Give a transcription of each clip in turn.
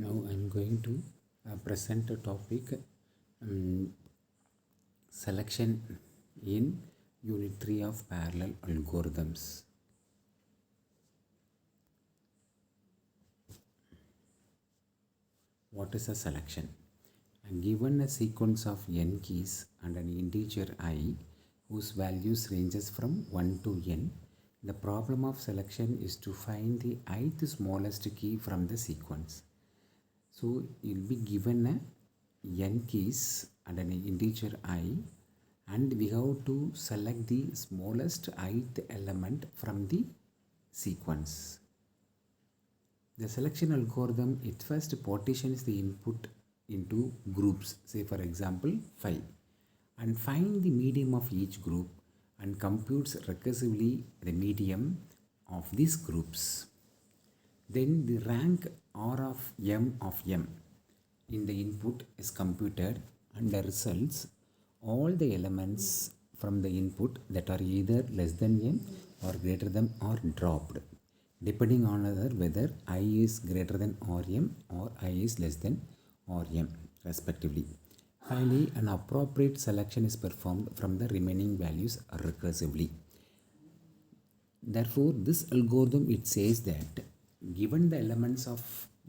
Now I'm going to present a topic, um, selection in Unit 3 of parallel algorithms. What is a selection? Given a sequence of n keys and an integer I whose values ranges from 1 to n, the problem of selection is to find the ith smallest key from the sequence. So you'll be given a n keys and an integer I, and we have to select the smallest ith element from the sequence. The selection algorithm, it first partitions the input into groups, say for example 5, and find the median of each group and computes recursively the median of these groups. Then the rank R of m in the input is computed, and the results all the elements from the input that are either less than m or greater than are dropped, depending on whether I is greater than Rm or I is less than Rm respectively. Finally, an appropriate selection is performed from the remaining values recursively. Therefore, this algorithm, it says that given the elements of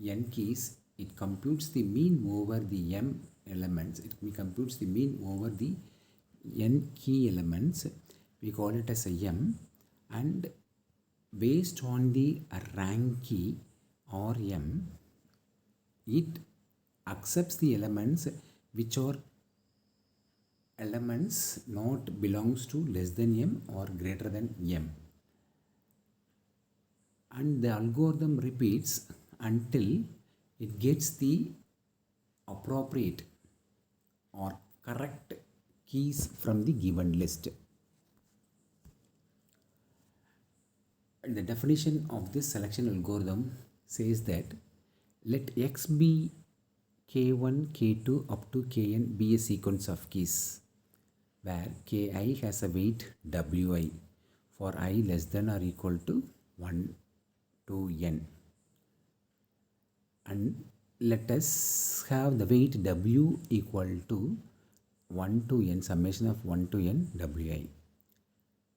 n keys, it computes the mean over the m elements. It computes the mean over the n key elements. We call it as a m, and based on the rank key or m, it accepts the elements which are elements not belongs to less than m or greater than m, and the algorithm repeats until it gets the appropriate or correct keys from the given list. And the definition of this selection algorithm says that let x be k1, k2 up to kn be a sequence of keys where ki has a weight wi for I less than or equal to 1 to n, and let us have the weight w equal to 1 to n, summation of 1 to n wi.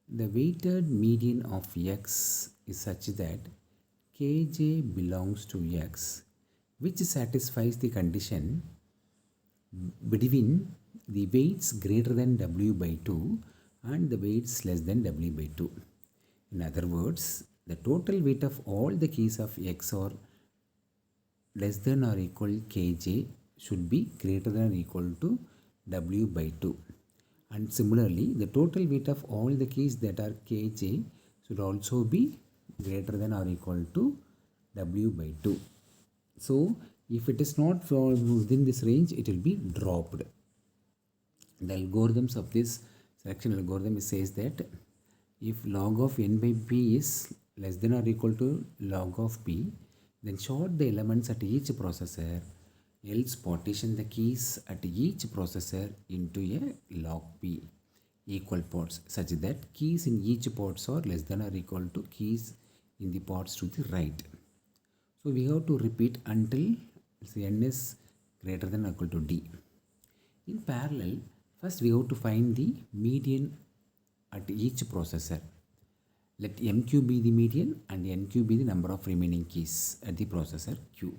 The weighted median of x is such that kj belongs to x, which satisfies the condition between the weights greater than w by 2 and the weights less than w by 2. In other words, the total weight of all the keys of x or less than or equal kj should be greater than or equal to w by 2. And similarly, the total weight of all the keys that are kj should also be greater than or equal to w by 2. So, if it is not within this range, it will be dropped. The algorithms of this selection algorithm says that if log of n by p is less than or equal to log of p, then sort the elements at each processor, else partition the keys at each processor into a log p equal pods such that keys in each pods are less than or equal to keys in the pods to the right. So we have to repeat until n is greater than or equal to d. In parallel, first we have to find the median at each processor. Let mq be the median and nq be the number of remaining keys at the processor q.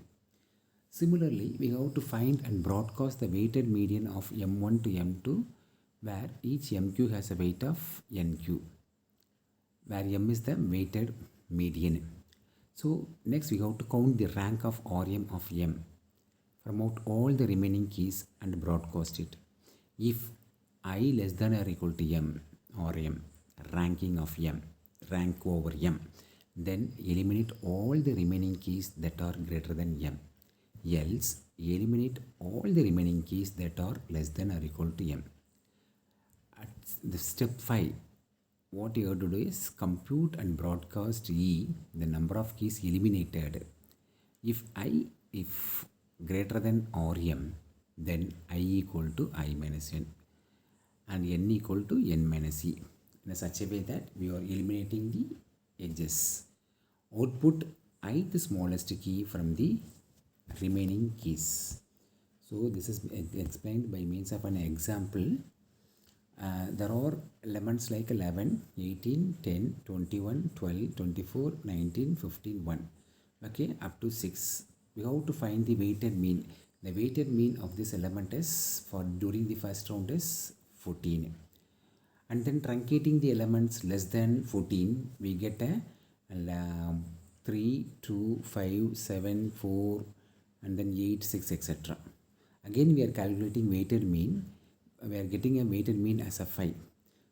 Similarly, we have to find and broadcast the weighted median of m1 to m2, where each mq has a weight of nq, where m is the weighted median. So next we have to count the rank of Rm of m from out all the remaining keys and broadcast it. If I less than or equal to m or m, ranking of m, rank over m, then eliminate all the remaining keys that are greater than m. Else, eliminate all the remaining keys that are less than or equal to m. At the step 5, what you have to do is compute and broadcast E, the number of keys eliminated. If greater than Rm, then I equal to I minus n and n equal to n minus e, in such a way that we are eliminating the edges. Output ith smallest key from the remaining keys. So this is explained by means of an example. There are elements like 11, 18, 10, 21, 12, 24, 19, 15, 1. Okay, up to 6. We have to find the weighted mean. The weighted mean of this element is for during the first round is 14. And then truncating the elements less than 14, we get a 3, 2, 5, 7, 4, and then 8, 6, etc. Again, we are calculating weighted mean. We are getting a weighted mean as a 5.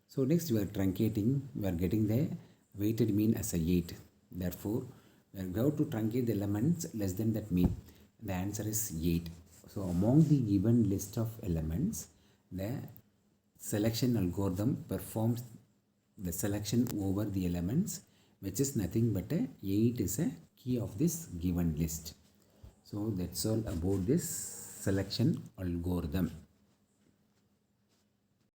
So next we are truncating, we are getting the weighted mean as a 8. Therefore, we are going to truncate the elements less than that mean. The answer is 8. So among the given list of elements, the selection algorithm performs the selection over the elements, which is nothing but a 8 is a key of this given list. So that's all about this selection algorithm.